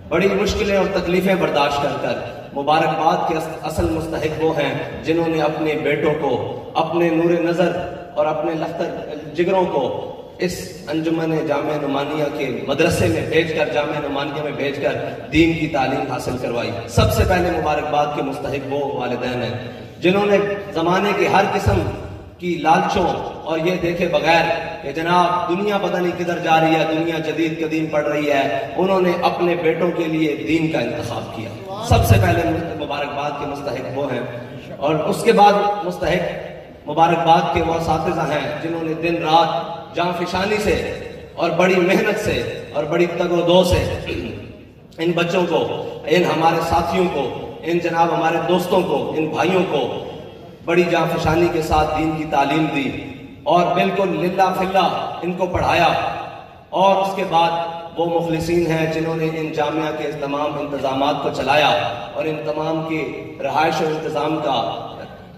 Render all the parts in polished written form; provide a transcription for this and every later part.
بڑی مشکلیں اور تکلیفیں برداشت کر کر مبارکباد کے اصل مستحق وہ ہیں جنہوں نے اپنے بیٹوں کو، اپنے نور نظر اور اپنے لختر جگروں کو اس انجمن جامعہ نعمانیہ کے مدرسے میں بھیج کر، جامعہ نعمانیہ میں بھیج کر دین کی تعلیم حاصل کروائی۔ سب سے پہلے مبارکباد کے مستحق وہ والدین ہیں جنہوں نے زمانے کی ہر قسم کی لالچوں اور یہ دیکھے بغیر کہ جناب دنیا پتہ نہیں کدھر جا رہی ہے، دنیا جدید قدیم پڑ رہی ہے، انہوں نے اپنے بیٹوں کے لیے دین کا انتخاب کیا۔ سب سے پہلے مبارکباد کے مستحق وہ ہیں، اور اس کے بعد مستحق مبارکباد کے وہ اساتذہ ہیں جنہوں نے دن رات جاں فشانی سے اور بڑی محنت سے اور بڑی تگ و دو سے ان بچوں کو، ان ہمارے ساتھیوں کو، ان جناب ہمارے دوستوں کو، ان بھائیوں کو بڑی جاں فشانی کے ساتھ دین کی تعلیم دی اور بالکل للہ فلہ ان کو پڑھایا۔ اور اس کے بعد وہ مخلصین ہیں جنہوں نے ان جامعہ کے تمام انتظامات کو چلایا اور ان تمام کی رہائش و انتظام کا،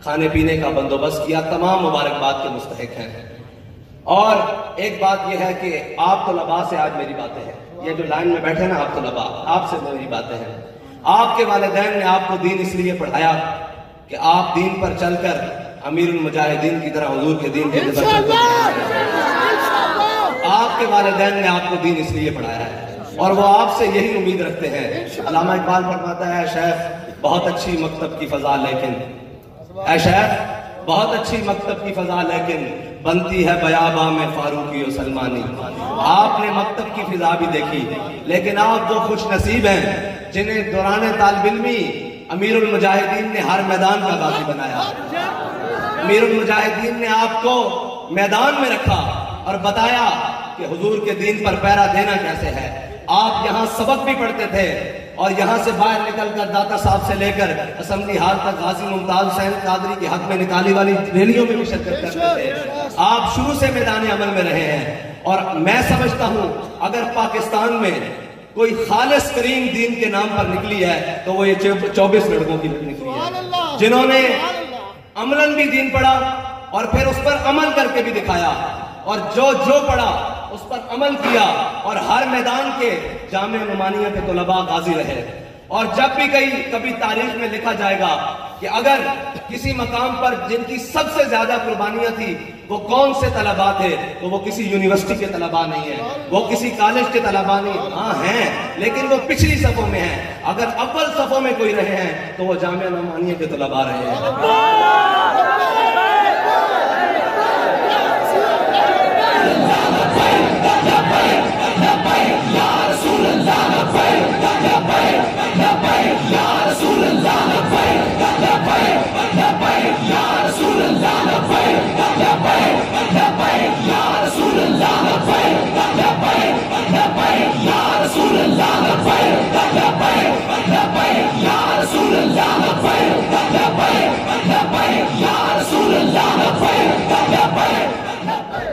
کھانے پینے کا بندوبست کیا۔ تمام مبارکباد کے مستحق ہیں۔ اور ایک بات یہ ہے کہ آپ طلباء سے آج میری باتیں ہیں، یہ جو لائن میں بیٹھے نا آپ طلباء، آپ سے میری باتیں ہیں۔ آپ کے والدین نے آپ کو دین اس لیے پڑھایا کہ آپ دین پر چل کر امیر المجاہدین کی طرح حضور کے دین کے پر چل کر، آپ کے والدین نے آپ کو دین اس لیے پڑھایا ہے اور وہ آپ سے یہی امید رکھتے ہیں۔ علامہ اقبال فرماتا ہے، شیخ بہت اچھی مکتب کی فضا لیکن، اے شیخ بہت اچھی مکتب کی فضا لیکن بنتی ہے بیاباں میں فاروقی و سلمانی۔ آپ نے مکتب کی فضا بھی دیکھی، لیکن آپ وہ خوش نصیب ہیں جنہیں دوران طالب علمی امیر المجاہدین نے ہر میدان کا غازی بنایا۔ امیر المجاہدین نے آپ کو میدان میں رکھا اور بتایا کہ حضور کے دین پر پہرا دینا کیسے ہے۔ آپ یہاں سبق بھی پڑھتے تھے اور یہاں سے باہر نکل کر داتا صاحب سے لے کر اسمبلی ہال تک غازی ممتاز حسین قادری کے حق میں نکالی والی ریلیوں میں بھی شرکت کرتے تھے۔ آپ شروع سے میدان عمل میں رہے ہیں اور میں سمجھتا ہوں اگر پاکستان میں کوئی خالص کریم دین کے نام پر نکلی ہے تو وہ یہ 24 لڑکوں کی نکلی ہے جنہوں نے عملاً بھی دین پڑھا اور پھر اس پر عمل کر کے بھی دکھایا، اور جو پڑھا اس پر عمل کیا، اور ہر میدان کے جامعہ نعمانیہ کے طلباء غازی رہے۔ اور جب بھی کبھی تاریخ میں لکھا جائے گا کہ اگر کسی مقام پر جن کی سب سے زیادہ قربانیاں تھی وہ کون سے طلباء تھے تو وہ کسی یونیورسٹی کے طلباء نہیں ہیں، وہ کسی کالج کے طلباء نہیں، ہاں ہیں لیکن وہ پچھلی صفوں میں ہیں۔ اگر اول صفوں میں کوئی رہے ہیں تو وہ جامعہ نعمانیہ کے طلباء رہے ہیں۔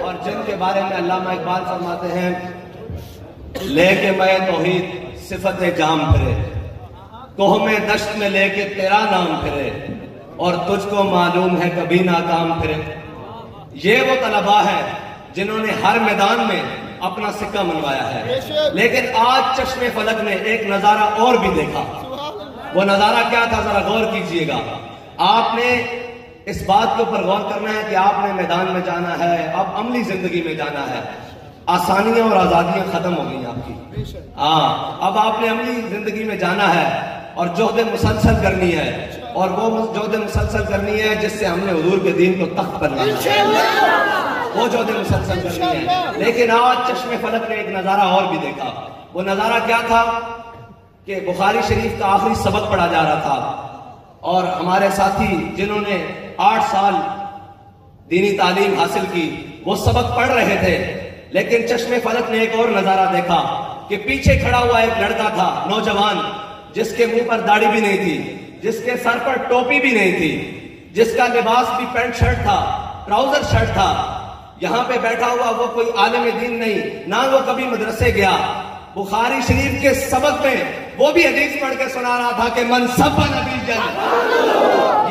اور جن کے بارے میں علامہ اقبال فرماتے ہیں، لے کے میں توحید صفت جام پھرے، کوہ میں دشت میں لے کے تیرا نام پھرے، اور تجھ کو معلوم ہے کبھی ناکام پھرے۔ یہ وہ طلباء ہیں جنہوں نے ہر میدان میں اپنا سکہ منوایا ہے۔ لیکن آج چشم فلک نے ایک نظارہ اور بھی دیکھا۔ وہ نظارہ کیا تھا ذرا غور کیجئے گا۔ آپ نے اس بات کے اوپر غور کرنا ہے کہ آپ نے میدان میں جانا ہے، اب عملی زندگی میں جانا ہے۔ آسانیاں اور آزادیاں ختم ہو گئی آپ کی، اب آپ نے عملی زندگی میں جانا ہے اور جہد مسلسل کرنی ہے، اور وہ جہد مسلسل کرنی ہے جس سے ہم نے حضور کے دین کو تخت پر لانا ہے، وہ جہد مسلسل کرنی ہے۔ لیکن آج چشم فلک نے ایک نظارہ اور بھی دیکھا۔ وہ نظارہ کیا تھا کہ بخاری شریف کا آخری سبق پڑھا جا رہا تھا اور ہمارے ساتھی جنہوں نے 8 سال دینی تعلیم حاصل کی وہ سبق پڑھ رہے تھے، لیکن چشم فلک نے ایک اور نظارہ دیکھا کہ پیچھے کھڑا ہوا ایک لڑکا تھا، نوجوان، جس کے منہ پر داڑھی بھی نہیں تھی، جس کے سر پر ٹوپی بھی نہیں تھی، جس کا لباس بھی پینٹ شرٹ تھا، ٹراؤزر شرٹ تھا۔ یہاں پہ بیٹھا ہوا وہ کوئی عالم دین نہیں، نہ وہ کبھی مدرسے گیا۔ بخاری شریف کے سبق میں وہ بھی حدیث پڑھ کے سنا رہا تھا کہ من سب نبی جن،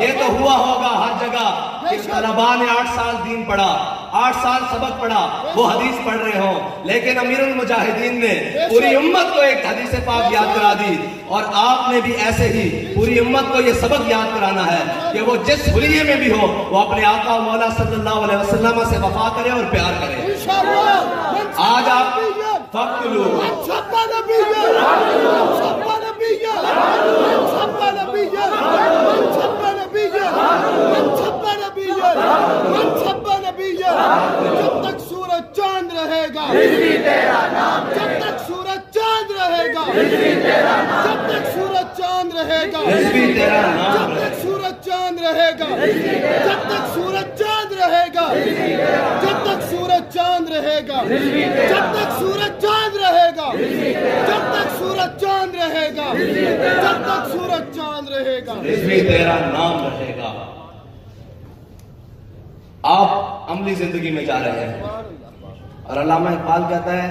یہ تو ہوا ہوگا ہر جگہ کہ طلباء نے 8 سال دین پڑھا، 8 سال سبق پڑھا، وہ حدیث پڑھ رہے ہوں، لیکن امیر المجاہدین نے پوری امت کو ایک حدیث پاک یاد کرا دی، اور آپ نے بھی ایسے ہی پوری امت کو یہ سبق یاد کرانا ہے کہ وہ جس حلیے میں بھی ہو وہ اپنے آقا و مولا صلی اللہ علیہ وسلم سے وفا کرے اور پیار کرے۔ آج آپ فقلو جب تک سورج چاند رہے گا، جب تک سورج چاند رہے گا، جب تک سورج چاند رہے گا، جب تک سورج چاند رہے گا، جب تک سورج چاند رہے گا، جب تک سورج چاند رہے گا، جب تک سورج چاند رہے گا، جب تک سورج چاند رہے گا، جب تک سورج چاند رہے گا، رضوی تیرا نام رہے گا۔ آپ عملی زندگی میں جا رہے ہیں، اور علامہ اقبال کہتا ہے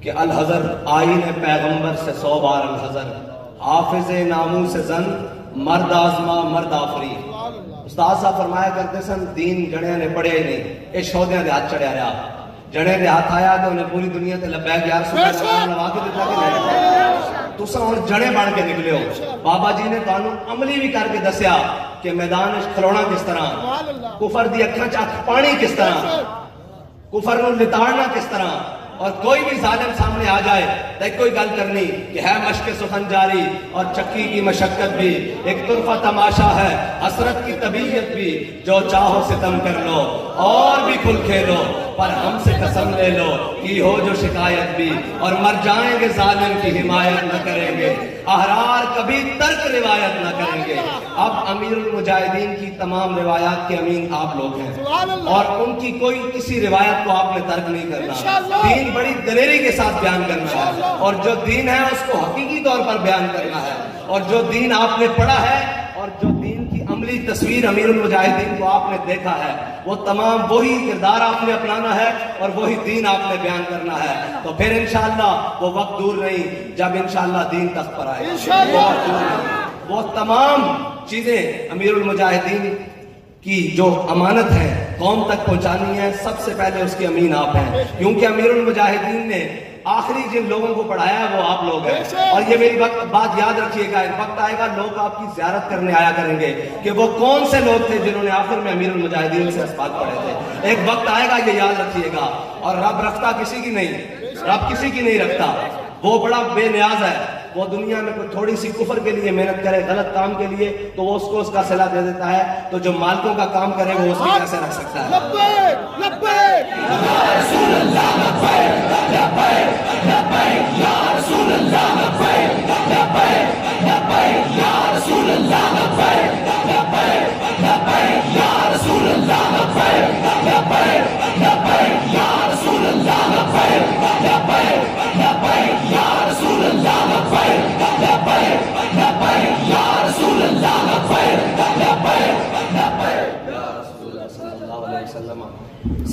کہ الحذر آئین پیغمبر سے 100 بار الحذر، حافظ ناموس زن مرد آزما مرد آفری۔ استاد صاحب فرمایا کرتے سن دین جڑیاں نے پڑھیا ہی نہیں، یہ شودیاں دے ہاتھ چڑھیا رہا، جڑے دے ہاتھ آیا تو انہیں پوری دنیا تے لبیک یا رسول اللہ نوا کے دیتا کہ نہیں، تسا ہن جڑے بن کے نکلے ہو۔ بابا جی نے تانوں عملی بھی کر کے دسیا کہ میدان کھلونا کس طرح، کفر دی اکھاں چ اکھ پانی کس طرح، کفر نو لتاڑنا کس طرح، اور کوئی بھی ظالم سامنے آ جائے تو ایک کوئی گل کرنی کہ ہے مشق سخن جاری اور چکی کی مشقت بھی، ایک طرفہ تماشا ہے حسرت کی طبیعت بھی، جو چاہو ستم کر لو اور بھی کھل کھیلو، پر ہم سے قسم لے لو کی ہو جو شکایت بھی، اور مر جائیں گے ظالم کی حمایت نہ کریں گے، احرار کبھی ترک روایت نہ کریں گے۔ اب امیر المجاہدین کی تمام روایات کے امین آپ لوگ ہیں، اور ان کی کوئی کسی روایت کو آپ نے ترک نہیں کرنا، دین بڑی دلیری کے ساتھ بیان کرنا ہے، اور جو دین ہے اس کو حقیقی طور پر بیان کرنا ہے، اور جو دین آپ نے پڑھا ہے اور جو دین کی عملی تصویر امیر المجاہدین کو آپ نے دیکھا ہے، وہ تمام وہی کردار آپ نے اپنانا ہے اور وہی دین آپ نے بیان کرنا ہے۔ تو پھر انشاءاللہ وہ وقت دور نہیں جب انشاءاللہ دین تخت پر آئے، وہ تمام چیزیں امیر المجاہدین کی جو امانت ہے قوم تک پہنچانی ہے، سب سے پہلے اس کے امین آپ ہیں، کیونکہ امیر المجاہدین نے آخری جن لوگوں کو پڑھایا ہے وہ آپ لوگ ہیں۔ اور یہ میری بات یاد رکھیے گا، ایک وقت آئے گا لوگ آپ کی زیارت کرنے آیا کریں گے کہ وہ کون سے لوگ تھے جنہوں نے آخر میں امیر المجاہدین سے اسباق پڑھے تھے، ایک وقت آئے گا، یہ یاد رکھیے گا۔ اور رب رکھتا کسی کی نہیں، رب کسی کی نہیں رکھتا، وہ بڑا بے نیاز ہے، وہ دنیا میں کوئی تھوڑی سی کفر کے لیے محنت کرے، غلط کام کے لیے، تو وہ اس کو اس کا صلہ دے دیتا ہے، تو جو مالکوں کا کام کرے وہ اس کی کیسے رکھ سکتا ہے؟ لبیک لبیک یا رسول اللہ، لبیک لبیک لبیک یا رسول اللہ، لبیک لبیک لبیک یا رسول اللہ، لبیک لبیک لبیک یا رسول اللہ، لبیک لبیک لبیک یا رسول اللہ، لبیک لبیک لبیک یا رسول اللہ، لبیک لبیک لبیک یا رسول اللہ، لبیک لبیک لبیک یا رسول اللہ صلی اللہ علیہ وسلم۔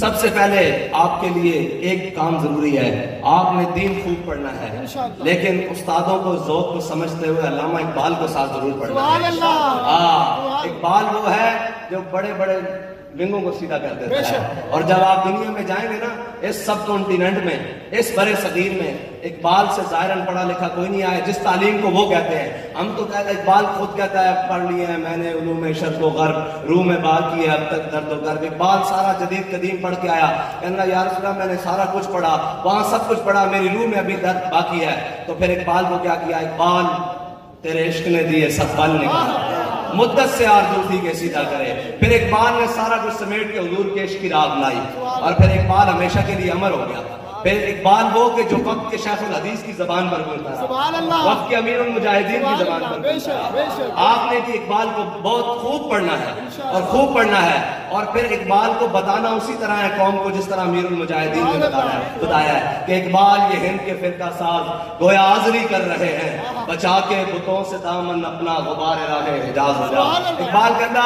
سب سے پہلے آپ کے لیے ایک کام ضروری ہے، آپ نے دین خوب پڑھنا ہے، لیکن استادوں کو ذوق کو سمجھتے ہوئے علامہ اقبال کو ساتھ ضرور پڑھنا ہے۔ اقبال وہ ہے جو بڑے بڑے ونگوں کو سیدھا کر دیتا ہے، اور جب آپ دنیا میں جائیں گے نا، اس سب کانٹیننٹ میں، اس برے صغیر میں اقبال سے ظاہراً پڑھا لکھا کوئی نہیں آیا جس تعلیم کو وہ کہتے ہیں۔ ہم تو کہتے ہیں، اقبال خود کہتا ہے پڑھ لیے ہیں میں نے علوم شرق و غرب، روح میں بات کی ہے اب تک درد و غرب۔ اقبال سارا جدید قدیم پڑھ کے آیا، کہنا یا رسول اللہ میں نے سارا کچھ پڑھا، وہاں سب کچھ پڑھا، میری روح میں ابھی درد باقی ہے۔ تو پھر اقبال کو کیا کیا؟ اقبال تیرے عشق نے دیے سب پل نکالا، مدت سے آرزو تھی کہ سیدھا کرے۔ پھر اقبال نے سارا کچھ سمیٹ کے حضور کے عشق کی راگ لائی، اور پھر اقبال ہمیشہ کے لیے امر ہو گیا۔ پھر اقبال وہ کہ جو وقت کے شیخ الحدیث کی زبان پر بولتا رہا، وقت کے امیر المجاہدین کی زبان پر بولتا رہا۔ آپ نے بھی اقبال کو بہت خوب پڑھنا ہے اور خوب پڑھنا ہے، اور پھر اقبال کو بتانا اسی طرح ہے قوم کو جس طرح امیر المجاہدین نے بتایا ہے کہ اقبال یہ ہند کے فرقہ ساز گویا آزری کر رہے ہیں، بچا کے بتوں سے دامن اپنا غبار راہ حجاز ہو جا۔ اقبال کہتا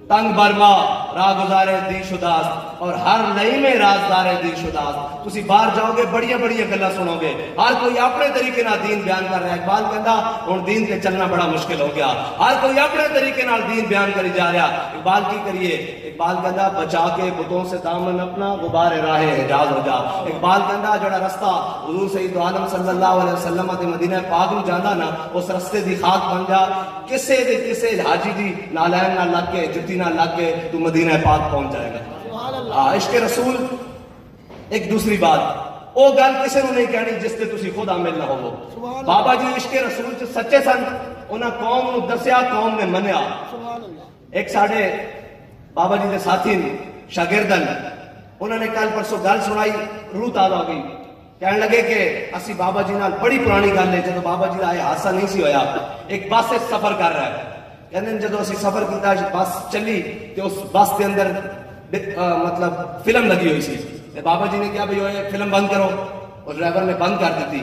تنگ برما راہ گزارے دی شداس اور ہر نئی میں رازدار دی شداس. تسی باہر جاؤ گے بڑیاں بڑیاں گلاں سنو گے, ہر کوئی اپنے طریقے نال دین بیان کر رہا ہے. اقبال کہندا ہن دین تے چلنا بڑا مشکل ہو گیا, ہر کوئی اپنے طریقے نال دین بیان کری جا رہا. اقبال کی کریے؟ اقبال کہندا بچا کے بتوں سے دامن اپنا غبار راہ حجاز ہو جا. اقبال کہندا جڑا رستہ حضور سید عالم صلی اللہ علیہ وسلم دے مدینہ پاک نوں جاندا نا, اس رستے دی خاک بن جا. کسے دے کسے حاجی دی نالین نال لگ کے جتی نال لگ کے تو مدینہ پاک پہنچ جائے گا. عشق رسول ایک دوسری بات, او گل کسے نوں نہیں کہنی جس تے تسی خود عامل نہ ہوو. بابا جی عشق رسول چ سچے سن, انہاں قوم نوں دسیا, قوم نے منیا. ایک ساڈے بابا جی دے ساتھی شاگردن, انہوں نے کل پرسوں گل سنائی, روح تازہ ہو گئی. کہنے لگے کہ اسی بابا جی نال بڑی پرانی گل ہے, جدو بابا جی دا یہ حادثہ نہیں سی ہویا, ایک بس سے سفر کر رہا ہے. کہنے جدو اسی سفر کیتا بس چلی تو اس بس کے اندر مطلب فلم لگی ہوئی سی. بابا جی نے کیا بھئی یہ فلم بند کرو, اور ڈرائیور نے بند کر دیتی.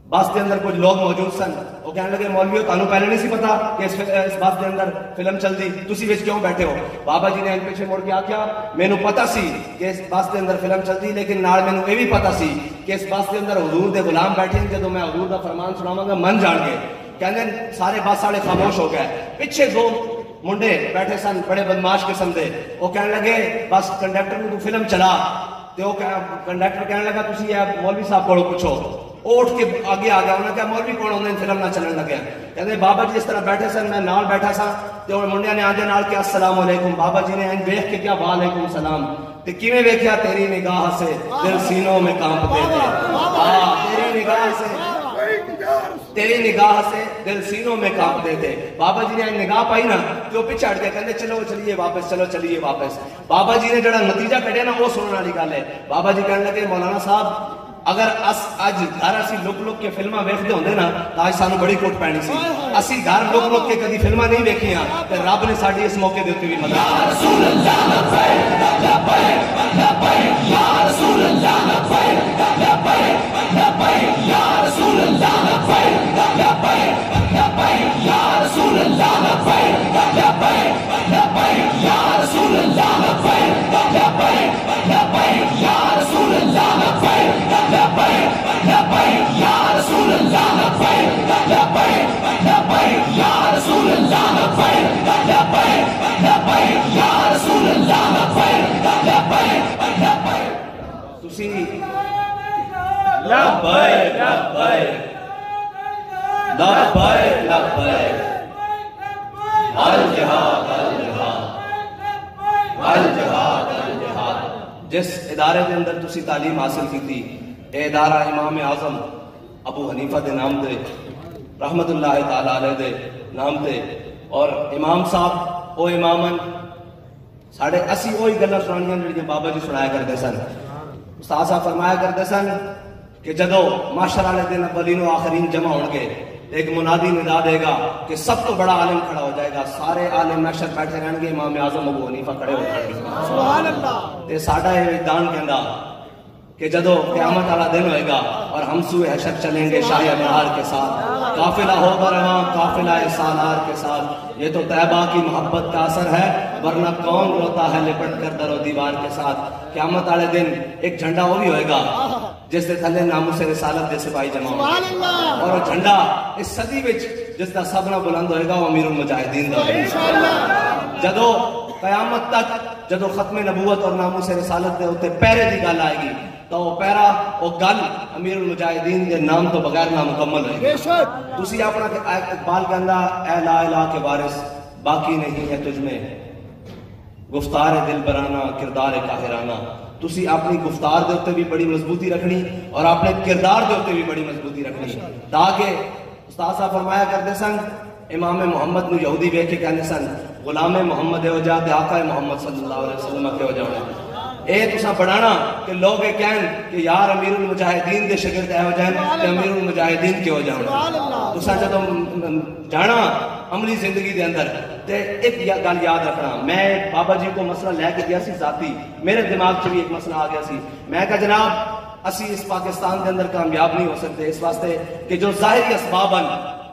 بس کے اندر کچھ لوگ موجود سن, وہ کہنے لگے مولویو تانوں پہلے نہیں سی پتا کہ اس بس کے اندر فلم چل دی, تسی وچ کیوں بیٹھے ہو؟ بابا جی نے پیچھے مڑ کے آکھیا مینوں پتا سی کہ اس بس کے اندر فلم چل دی, لیکن نال مینوں یہ بھی پتا سی کہ اس بس کے اندر حضور دے غلام بیٹھے ہیں, جدوں میں حضور دا فرمان سناواں گا من جان گے. کہندے سارے بس والے خاموش ہو گئے. پیچھے دو منڈے بیٹھے سن بڑے بدماش قسم دے, وہ کہنے لگے بس کنڈکٹر نوں تو فلم چلا. تے وہ کنڈکٹر کہنے لگا تسی یہ مولوی صاحب کو پوچھو. اٹھ کے آگے آ گیا, انہوں نے کہا مولوی کون ہوندے فلم نہ چلن لگے. کہندے بابا جی اس طرح بیٹھے سن, میں نال بیٹھا سا, تے وہ منڈیاں نے آندے نال کہ السلام علیکم. بابا جی نے ان دیکھ کے کیا وعلیکم السلام. تے کیویں ویکھیا تیری نگاہ سے دل سینوں میں کانپتے تھے. تیری نگاہ سے تیری نگاہ سے دل سینوں میں کانپتے تھے. بابا جی نے نگاہ پائی نا تو وہ پیچھے ہٹ گئے, کہندے چلو چلیے واپس, چلو چلیے واپس. بابا جی نے جڑا نتیجہ کڈیا نا وہ سننے والی گل ہے. بابا جی کہنے لگے مولانا صاحب اگر اج گھر اسی لک لک کے فلماں ویکھدے ہوندے نا تو اج سانوں بڑی کوٹ پینی سی. اسی گھر لک لک کے کدی فلماں نہیں ویکھیاں تے رب نے ساڈی اس موقع دے اوتے بھی مدد یا رسول اللہ لبیک لبیک لبیک یا رسول اللہ لبیک لبیک لبیک یا رسول اللہ لبیک لبیک لبیک یا رسول اللہ لبیک لبیک لبیک یا رسول اللہ لبیک لبیک لبیک یا رسول اللہ لبیک لبیک لبیک یا رسول اللہ لبیک لبیک لبیک یا رسول اللہ لبیک لبیک لبیک یا رسول اللہ لبیک لبیک لبیک. تسی لبیک لبیک لبیک لبیک الجہاد الجہاد الجہاد الجہاد. جس ادارے کے اندر تسی تعلیم حاصل کی تھی, اے ادارہ امام اعظم ابو حنیفہ دے نام دے رحمت اللہ تعالی علیہ دے نام دے, اور امام صاحب او امامن ساڑھے اسی وہی گلاں سنانیاں جڑیاں بابا جی سنایا کرتے سن. استاد صاحب فرمایا کرتے سن کہ جدو معاشر والے دن اولین و آخرین جمع ہون گے, ایک منادی ندا دے گا کہ سب تو بڑا عالم کھڑا ہو جائے گا, سارے عالم محشر بیٹھے رہن گے, امام اعظم ابو حنیفہ کھڑے ہو جائیں گے. سبحان اللہ. تے ساڈا یہ وجدان کہندا کہ جدو قیامت والا دن ہوئے گا اور ہم سوئے حشر چلیں گے شاہ ابرار کے ساتھ, قافلہ ہوگا رواں قافلہ سالار کے ساتھ, یہ تو طیبہ کی محبت کا اثر ہے, ورنہ کون روتا ہے لپٹ کر در و دیوار کے ساتھ. قیامت والے دن ایک جھنڈا وہ بھی ہوئے گا جس کے تھلے ناموس رسالت دے سپاہی جمع ہوں گے, اور وہ جھنڈا اس صدی وچ جس کا سب نہ بلند ہوئے گا وہ امیر المجاہدین دا ہوگا. جدو قیامت تک جدو ختم نبوت اور ناموس رسالت دے ہوتے پیرے دی گل آئے گی تو وہ پیرا وہ گل امیر المجاہدین دے نام تو بغیر نامکمل رہے گی. تسی اپنا اقبال کہندا اے لا الہ کے وارث باقی نہیں ہے تجھ میں گفتار دل برانہ کردار قاہرانہ. تسی اپنی گفتار دے اوتے بھی بڑی مضبوطی رکھنی اور اپنے کردار دے اوتے بھی بڑی مضبوطی رکھنی, تاکہ استاد صاحب فرمایا کرتے سن امام محمد نو یہودی ویکھ کے کہندے سن غلام محمد ہو جا تے آقا محمد صلی اللہ علیہ وسلم کے ہو جانا. اے تساں بڑھانا کہ لوگ یہ کہن کہ یار امیر المجاہدین دے شاگرد اے ہو جائیں تے امیر المجاہدین کے ہو جانا. تساں جدوں جانا عملی زندگی دے اندر تے ایک گل یاد رکھنا, میں بابا جی کو مسئلہ لے کے گیا سی ذاتی, میرے دماغ چ بھی ایک مسئلہ آ گیا سی. میں کہا جناب اسی اس پاکستان کے اندر کامیاب نہیں ہو سکتے اس واسطے کہ جو ظاہری اسباب ہیں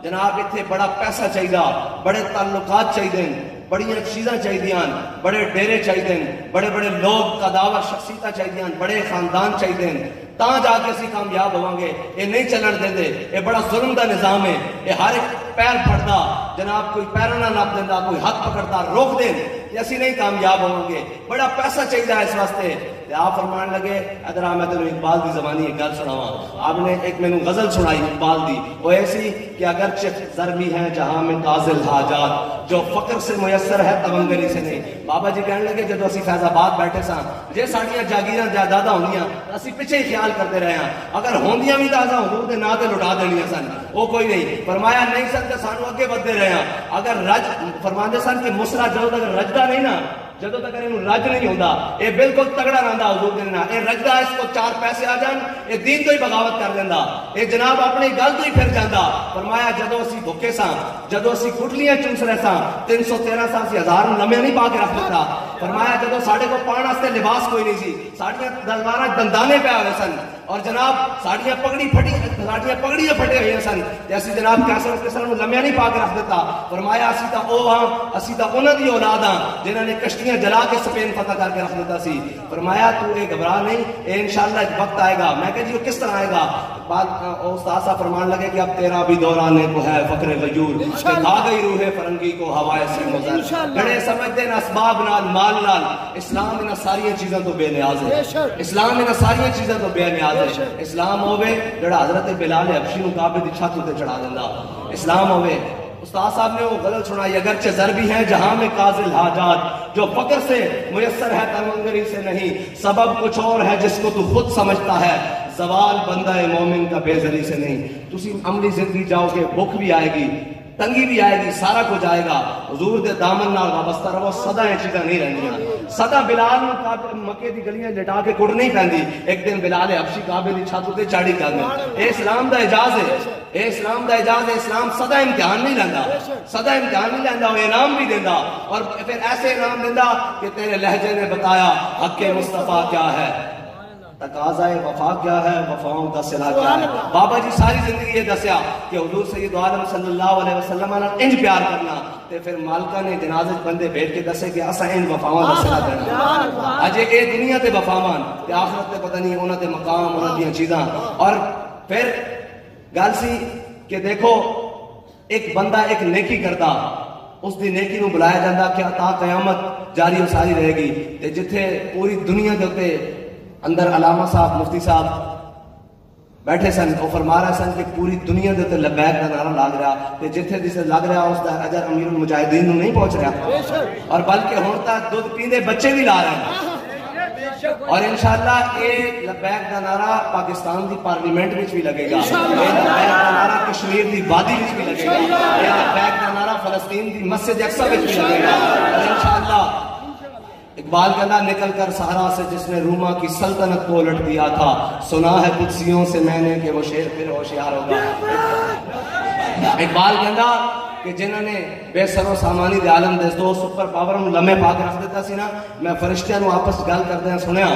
جناب اتنے بڑا پیسہ چاہیے, بڑے تعلقات چاہیے, بڑی چیزاں چاہیے، بڑے ڈیرے چاہیے، بڑے بڑے لوگ قداور شخصیت چاہیے، بڑے خاندان چاہیے، تاں جا کے اسی کامیاب ہوں گے۔ یہ نہیں چلن دیں دے، یہ بڑا ظلم دا نظام ہے، یہ ہر ایک پیر پھڑتا جناب، کوئی پیروں نہ نپ دینا، کوئی ہاتھ پکڑتا روک دیں، یہ اسی نہیں کامیاب ہوں گے۔ بڑا پیسہ چاہیے اس واسطے۔ آپ فرمان لگے ادھر میں تمہیں اقبال دی زبانی ایک گل سناواں۔ آپ نے ایک میں غزل سنائی اقبال دی، وہ ایسی کہ اگرچہ ضربی ہیں جہاں میں قاضل حاجات، جو فقر سے میسر ہے تونگری سے نہیں۔ بابا جی کہنے لگے جدو اسی فیض آباد بیٹھے ساں، جے ساڑیاں جاگیراں جائیداداں ہونیاں اسی پیچھے ہی خیال کرتے رہے ہیں، اگر ہوندیاں بھی تازہ حضور دے نا تے لٹا دینیاں سن، وہ کوئی نہیں۔ فرمایا نہیں سن تے سانو اگے بدتے رہے ہیں۔ اگر رج فرماندے سن کہ مسرا جدو تک رجدا نہیں نا، جدو تک انہوں رج نہیں ہوتا، یہ بالکل تگڑا رہندا حضور دے نال۔ یہ رجدا اس کو 4 پیسے آ جان، یہ دین تو ہی بغاوت کر دیندا، یہ جناب اپنی گل تو ہی پھر جاندا۔ فرمایا جدو اسی بھوکے ساں، جدو اسی کٹلیاں چنس رہے ساں، 313 سال سے 1000 لمے نہیں پا کے رکھ دیتا۔ فرمایا جدو ساڑھے کو پان واسطے لباس کوئی نہیں سی، ساڑیاں دلواراں دندانے پہ ہوئے سن، اور جناب ساڑیاں پگڑیاں پھٹے ہوئے سن، جیسی جناب کیسر کسر نو لمیا نہیں پا کے رکھ دیتا۔ فرمایا اسی تا او ہاں، اسی تا انہاں دی اولاد ہاں جنہاں نے کشتیاں جلا کے سپین فتح کر کے رکھ دیتا سی۔ فرمایا تو اے گھبرا نہیں، اے انشاءاللہ ایک وقت آئے گا۔ میں کہا جی وہ کس طرح آئے گا؟ بعد استاد صاحب فرمان لگے کہ اب تیرا بھی دورانے کو ہے فقر غیور، کہ کھا گئی روح فرنگی کو ہوائے سے مزر۔ بڑے سمجھتے ہیں اسباب نال مال نال، اسلام انہاں ساری چیزاں تو بے نیاز ہے، اسلام انہاں ساری چیزاں تو بے نیاز ہے۔ اسلام ہوئے جڑا حضرت بلال حبشی نو کعبے دی چھت تے چڑھا دیندا، اسلام ہوئے۔ استاد صاحب نے وہ غزل سنائی، اگرچہ ضربی ہیں جہاں میں قاضل حاجات، جو فقر سے میسر ہے تمنگری سے نہیں، سبب کچھ اور ہے جس کو تو خود سمجھتا ہے، زوال بندہ مومن کا بے زری سے نہیں۔ تسی عملی زندگی جاؤ گے، بھوک بھی آئے گی، تنگی بھی آئے گی، سارا کچھ آئے گا، حضور دے دامن نال وابستہ رہو، سدا یہ چیزاں نہیں رہندیاں۔ سدا بلال نو مکے دی گلیاں لٹا کے کڑ نہیں پیندی، ایک دن بلال حبشی کعبے دی چھت تے چاڑی کر دے۔ اے اسلام دا اعجاز ہے، اے اسلام دا اعجاز ہے۔ اسلام سدا امتحان نہیں لیندا، سدا امتحان نہیں لیندا، وہ انعام بھی دیندا، اور پھر ایسے انعام دیندا کہ تیرے لہجے نے بتایا حق مصطفیٰ کیا ہے، تقاضائے وفا کیا ہے، وفاؤں کا صلہ کیا ہے۔ بابا جی ساری زندگی یہ دسیا کہ حضور سید عالم صلی اللہ علیہ وسلم نے انج پیار کرنا، تے پھر مالکہ نے جنازے بندے بھیج کے دسے کہ اسا ان وفاواں دا صلہ دینا۔ اجے اے دنیا تے وفاواں تے آخرت تے پتہ نہیں انہاں دے مقام، انہاں دیاں چیزاں۔ اور پھر گل سی کہ دیکھو ایک بندہ ایک نیکی کردا، اس دی نیکی نو بلایا جاندا کہ تا قیامت جاری و ساری رہے گی۔ تے جتھے پوری دنیا دے اوتے اندر علامہ صاحب مفتی صاحب بیٹھے سن، وہ فرما رہے سن کہ پوری دنیا دے تے لبیک دا نعرہ لگ رہا، تے جتھے جسے لگ رہا اس دا اجر امیر المجاہدین نو نہیں پہنچ رہا، اور بلکہ ہن تک دودھ پیندے بچے بھی لا رہے ہیں۔ اور انشاءاللہ یہ لبیک دا نعرہ پاکستان دی پارلیمنٹ وچ بھی لگے گا، یہ لبیک دا نعرہ کشمیر دی وادی وچ بھی لگے گا، یہ لبیک دا نعرہ فلسطین دی مسجد اقصی وچ بھی لگے گا۔ اور انشاءاللہ اقبال کہنا نکل کر صحرا سے جس نے روما کی سلطنت کو الٹ دیا تھا، سنا ہے قدسیوں سے میں نے کہ وہ شیر پھر ہوشیار ہوگا۔ اقبال کہنا کہ جنہوں نے بے سر و سامانی دے عالم دے دو سپر پاور نو لمحے پا کے رکھ دیتا سی نا، میں فرشتیاں نو آپس گل کردے ہیں سنیا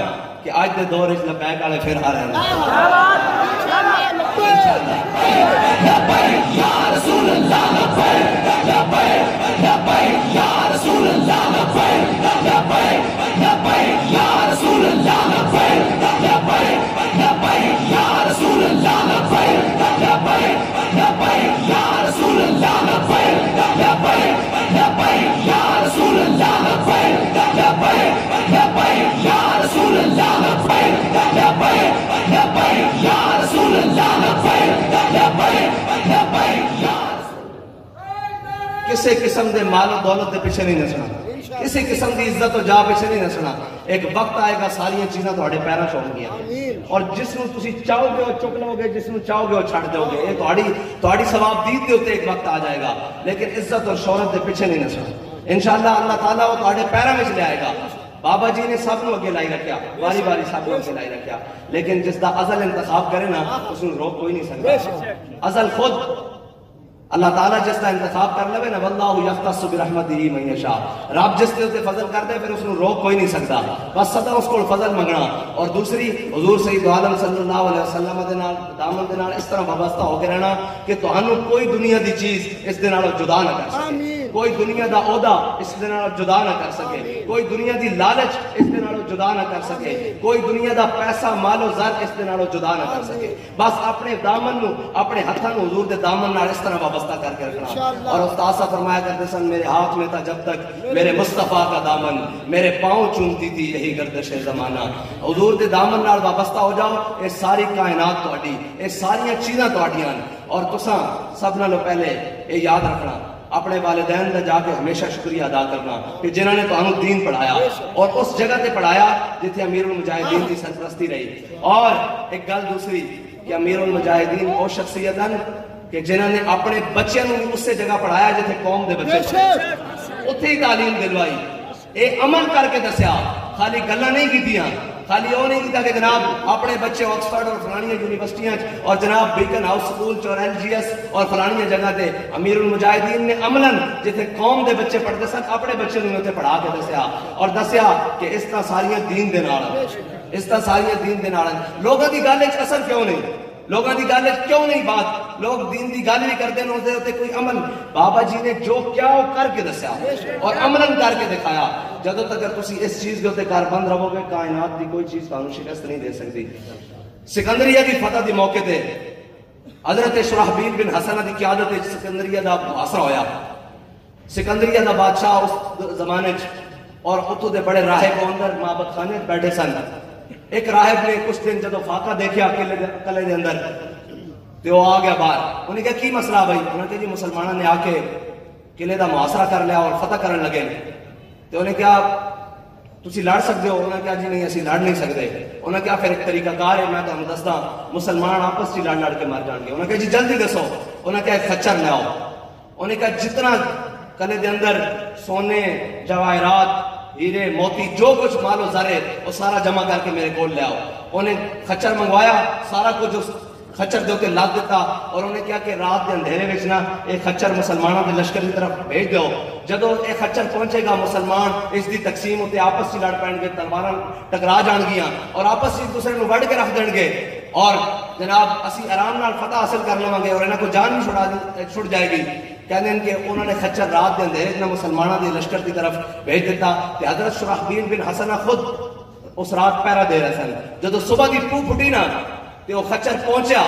کہ آج دے دور وچ لبیک والے پھر آ رہے ہیں۔ لبیک یا رسول اللہ، لبیک لبیک لبیک یا رسول اللہ، لبیک لبیک لبیک یا رسول اللہ، لبیک لبیک لبیک یا رسول اللہ، لبیک لبیک لبیک یا رسول اللہ، لبیک لبیک لبیک یا رسول اللہ، لبیک لبیک لبیک یا رسول اللہ، لبیک لبیک لبیک یا رسول اللہ، لبیک لبیک لبیک یا کسی قسم دے مال و دولت دے پیچھے نہیں نسنا، کسی قسم دی عزت و جا پیچھے نہیں نسنا۔ ایک وقت آئے گا ساری چیزاں تہاڈے پیراں چ ہون گیاں، اور جس نو تسی چاہو گے وہ چک لو گے، جس نو چاہو گے وہ چھڑ دو گے۔ یہ تہاڈی ثواب دید دے اوتے ایک وقت آ جائے گا، لیکن عزت اور شہرت دے پیچھے نہیں نسنا۔ انشاءاللہ اللہ تعالیٰ وہ تہاڈے پیراں وچ لے آئے گا۔ بابا جی نے سب نو اگے لائی رکھیا، باری باری سب نو اگے لائی رکھیا، لیکن جس دا ازل انتخاب کرے نا اس نو روک کوئی نہیں سکتا۔ ازل خود اللہ تعالیٰ جس کا انتخاب کر لے نا، واللہ یختص برحمتہ من یشاء، رب جس کے اوپر فضل کر دے پھر اس نو روک کوئی نہیں سکتا، بس سدا اس کو فضل منگنا۔ اور دوسری حضور سید عالم صلی اللہ علیہ وسلم دے نال دامن دے نال اس طرح وابستہ ہو کے رہنا کہ تہانوں کوئی دنیا دی چیز اس دے نال جدا نہ کر سکے۔ کوئی دنیا دا عہدہ اس دے نال جدا نہ کر سکے، کوئی دنیا دی لالچ اس دے نال جدا نہ کر سکے، کوئی دنیا دا پیسہ مال و زر اس دے نال جدا نہ کر سکے۔ بس اپنے دامن نو، اپنے ہتھاں نو حضور دے دامن نال اس طرح وابستہ کر کے رکھنا۔ اور استاد صاحب فرمایا کرتے سن میرے ہاتھ میں تھا جب تک میرے مصطفیٰ کا دامن، میرے پاؤں چومتی تھی یہی گردش زمانہ۔ حضور دے دامن نال وابستہ ہو جاؤ، یہ ساری کائنات تہاڈی، یہ ساری چیزاں تہاڈیاں۔ اور تساں سب نالوں پہلے یہ یاد رکھنا، اپنے والدین دا جا کے ہمیشہ شکریہ ادا کرنا کہ جنہوں نے تمہیں دین پڑھایا اور اس جگہ تے پڑھایا جتھے امیر المجاہدین کی سرپرستی رہی۔ اور ایک گل دوسری کہ امیر المجاہدین وہ شخصیت ہیں کہ جنہوں نے اپنے بچوں نے اس سے جگہ پڑھایا جتھے قوم دے بچے اتھے ہی تعلیم دلوائی، اے عمل کر کے دسیا، خالی گلاں نہیں کیتیاں، خالی وہ نہیں کیتا کہ جناب اپنے بچے آکسفورڈ اور فلانیاں یونیورسٹیاں اور جناب بیکن ہاؤس سکول اور ایل جی ایس اور فلانیاں جگہ تے۔ امیر المجاہدین نے عملاً جتھے قوم دے بچے پڑھتے سن اپنے بچے نے اتنے پڑھا کے دسیا اور دسیا کہ اس طرح ساریاں دین دے نال، اس طرح ساریاں دین دے نال۔ لوگاں دی گل وچ اثر کیوں نہیں؟ لوگاں دی گل کیوں نہیں بات؟ لوگ دین دی گل بھی کرتے ہیں اس دے کوئی عمل۔ بابا جی نے جو کیا وہ کر کے دسیا اور عملاً کر کے دکھایا۔ جدوں تک تسی اس چیز کے اوتے کاربند رہو گے کائنات دی کوئی چیز تانوں شکست نہیں دے سکتی۔ سکندریہ دی فتح دی موقع تے حضرت شرحبیل بن حسنہ دی قیادت وچ سکندریہ دا محاصرہ ہویا۔ سکندریہ دا بادشاہ اس زمانے اور اتوں دے بڑے راہب اندر معبد خانے بیٹھے سن۔ ایک راہب نے کچھ دن جدو فاقہ دیکھا قلعے دے اندر تو وہ آ گیا باہر۔ انہوں نے کہا کی مسئلہ بھائی؟ انہوں نے کہا جی مسلمانوں نے آ کے قلعے دا محاصرہ کر لیا اور فتح کرنے لگے۔ تو انہوں نے کہا تسی لڑ سکتے ہو؟ انہوں نے کہا جی نہیں اسی لڑ نہیں سکتے۔ انہوں نے کہا پھر ایک طریقہ کار ہے میں تمہیں دسدا، مسلمان آپس چ لڑ لڑ کے مر جان گے۔ انہوں نے کہا جی جلدی دسو۔ انہوں نے کہا ایک خچر لے آؤ۔ انہوں نے کہا جتنا قلعے دے اندر سونے جواہرات ہیرے موتی جو کچھ مال و زر ہے وہ سارا جمع کر کے میرے کول لے آؤ۔ انہیں خچر منگوایا، سارا کچھ اس خچر دے اوتے لاد دیتا اور انہیں کہا کہ رات کے اندھیرے وچ نا ایک خچر مسلمانوں کے لشکر کی طرف بھیج دیو۔ جدو ایک خچر پہنچے گا مسلمان اس دی تقسیم ہوتے آپس چ لڑ پین گے، تلواراں ٹکرا جان گیاں اور آپس ایک دوسرے نو وڈ کے رکھ دین گے اور جناب اسی آرام نال فتح حاصل کر لواں گے اور انہاں کو جان بھی چھڑ جائے گی۔ کہتے ہیں کہ انہوں نے خچر رات کے اندھیرے نہ مسلمانوں کے لشکر کی طرف بھیج دیتا کہ حضرت شرحبیل بن حسنہ خود اس رات پہرا دے رہے سن۔ جدو صبح دی پو پھٹی نا تو وہ خچر پہنچیا،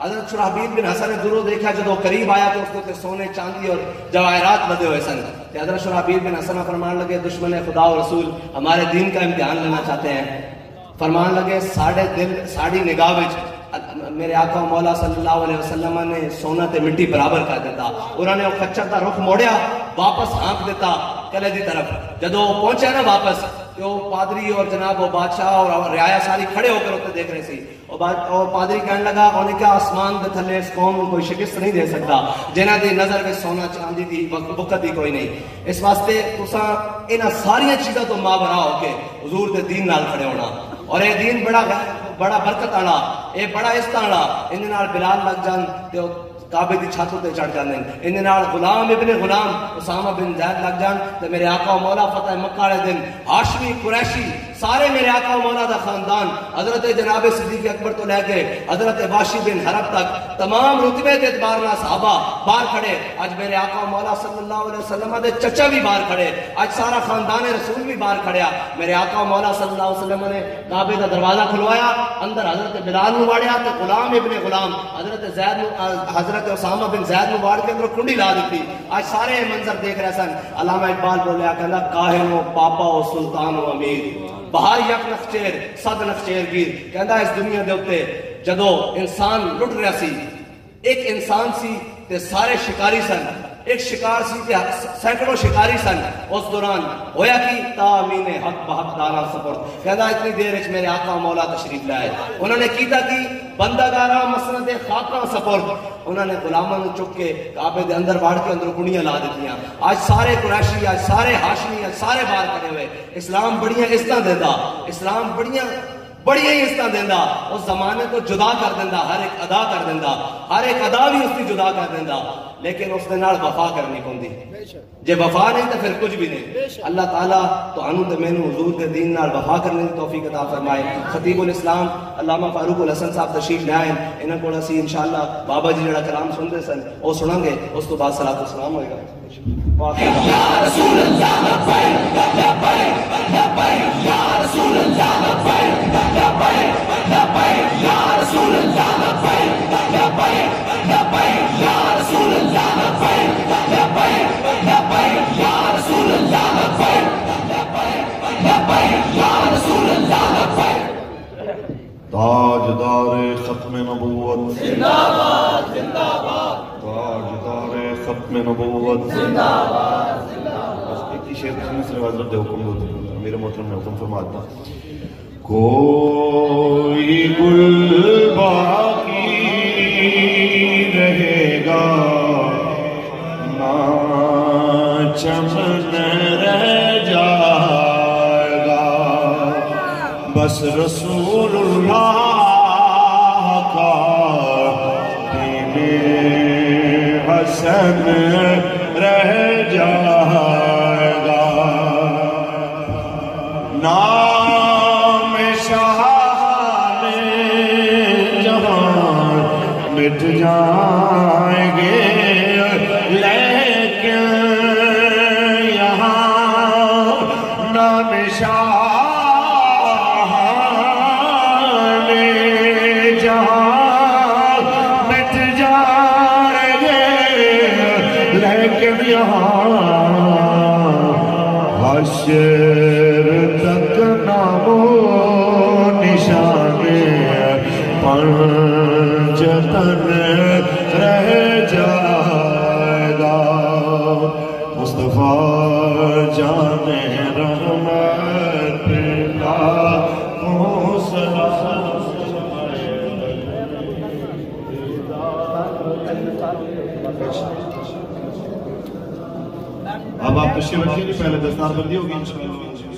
حضرت شرحبیل بن حسن نے دوروں دیکھا، جدو قریب آیا تو اس کے سونے چاندی اور جواہرات لدے ہوئے سن۔ حضرت شرحبیل بن حسن فرمان لگے دشمن خدا و رسول ہمارے دین کا امتحان لینا چاہتے ہیں۔ فرمان لگے ساڑھے دل ساڑھی نگاہ وچ میرے آقا مولا صلی اللہ علیہ وسلم نے سونا تے مٹی برابر کر دیتا۔ انہوں نے وہ خچر دا رخ موڑیا، واپس ہانک دیتا قلعے دی طرف۔ جدو پہنچا نا واپس تو پادری اور جناب وہ بادشاہ اور رعایا ساری کھڑے ہو کر ہوتے دیکھ رہے سی اور پادری کہنے لگا انہوں نے کہا آسمان دے تھلے اس قوم کو کوئی شکست نہیں دے سکتا جنہ دی نظر میں سونا چاندی دی بکت دی کوئی نہیں۔ اس واسطے تساں انہاں ساری چیزاں تو ماورا ہو کے حضور دے دین نال کھڑے ہونا اور یہ دین بڑا برکت آنا، یہ بڑا عزت آنا۔ ان نال بلال لگ جان تے کعبے دی چھت تے چڑھ جاندے، ان نال غلام ابن غلام اسامہ بن زید لگ جان تے میرے آقا و مولا فتح مکہ والے دن ہاشمی قریشی سارے میرے آقا و مولا دا خاندان حضرت جناب صدیق اکبر تو لے کے حضرت واشی بن حرب تک تمام رتبے کے اعتبار نال صحابہ باہر کھڑے۔ آج میرے آقا و مولا صلی اللہ علیہ وسلم دے چچا بھی باہر کھڑے، آج سارا خاندان رسول بھی باہر کھڑیا۔ میرے آقا و مولا صلی اللہ علیہ وسلم نے کعبے دا دروازہ کھلوایا، اندر حضرت بلال نو واڑیا تے غلام ابن غلام حضرت زید نو حضرت اسامہ بن زید نو واڑ کے اندر کنڈی لا دیتی۔ آج سارے منظر دیکھ رہے سن۔ علامہ اقبال بولیا کہندا کاہن و پاپا و سلطان و امیر بہار یک نخچیر صد نخچیر گیر۔ کہندا اس دنیا دے اوتے جدو انسان لٹ رہا سی، ایک انسان سی تے سارے شکاری سن، ایک شکار سی تے سینکڑوں شکاری سن۔ اس دوران ہویا کی تامین حق بحق دانا سپرد۔ کہندا اتنی دیر وچ میرے آقا مولا تشریف لائے، انہوں نے کیتا کی بندگاراں مسند خاکاں سپرد۔ انہوں نے غلاماں نو چک کے کعبے دے اندر واڑ کے اندر کنڈیاں لا دتیاں۔ آج سارے قریشی، آج سارے ہاشمی، آج سارے باہر کھڑے ہوئے۔ اسلام بڑیاں عزتاں دیندا، اسلام بڑیاں عزتاں دیندا، اس زمانے کو جدا کر دیندا، ہر ایک ادا کر دیندا، ہر ایک ادا بھی اس کی جدا کر دیندا، لیکن اس دے نال وفا کرنی پوندی۔ جے وفا نہیں تو پھر کچھ بھی نہیں۔ اللہ تعالیٰ تو انو تے مینوں حضور دے دین نال وفا کرنے کی توفیق عطا فرمائے۔ خطیب الاسلام علامہ فاروق الحسن صاحب تشریف لے آئے، انہاں کول اسی انشاءاللہ بابا جی جڑا کلام سنتے سن وہ سناں گے، اس تو بعد صلاۃ و سلام ہوئے گا۔ یا رسول اللہ لبیک لبیک لبیک یا رسول اللہ لبیک لبیک لبیک یا رسول اللہ لبیک لبیک لبیک یا رسول اللہ لبیک لبیک لبیک یا رسول اللہ لبیک لبیک لبیک یا رسول اللہ لبیک. تاجدار ختم نبوت زندہ باد زندہ باد تاجدار ختم نبوت زندہ باد زندہ باد. بس ایک ہی شعر سننے سے حضرت دے حکم دو میرے محترم نے حکم فرماتا کوئی گل باقی رہے گا نہ چمن رہ جائے گا بس رسول اللہ کا دین حسن رہ جائے گا نام شاہ جہاں مٹ جائیں گے لیکن یہاں نام شاہ حشر تک نام و نشان پنجتن رہ جائے گا مصطفیٰ جان رحمت اب آپ تشریف رکھیے پہلے دستار بندی ہوگی انشاءاللہ.